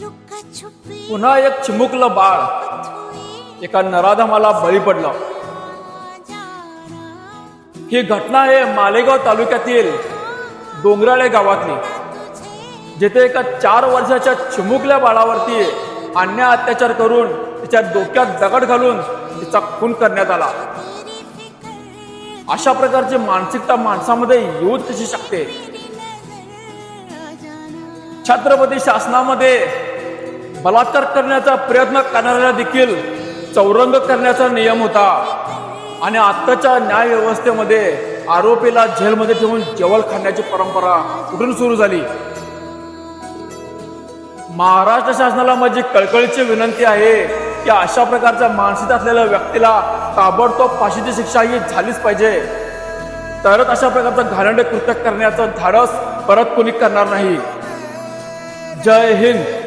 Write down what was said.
पुन्हा एक चिमुकलं बाळ एका नराधमाला बळी पडलं। ही घटना आहे मालेगाव तालुक्यातील डोंगराळे गावातली, जिथे एका 4 वर्षाच्या चिमुकल्या बाळावरती अन्याय अत्याचार करून तिच्या डोक्यात दगड घालून तिचा खून करण्यात आला। अशा प्रकारची मानसिकता माणसामध्ये येऊच कशी शकते? छत्रपती शासनामध्ये बलात्कार करण्याचा प्रयत्न करणाऱ्याला देखील चौरंग करण्याचा नियम होता आणि आत्ताच्या न्याय व्यवस्थेमध्ये आरोपीला जेलमध्ये ठेवून जेवण खाण्याची परंपरा कुठून सुरू झाली? महाराष्ट्र शासनाला माझी कळकळीची विनंती आहे की अशा प्रकारच्या मानसिकता असलेल्या व्यक्तीला ताबडतोब फाशीची शिक्षा ही झालीच पाहिजे, तरच अशा प्रकारचं घाणेरडे कृत्य करण्याचं धाडस परत कोणी करणार नाही। जय हिंद।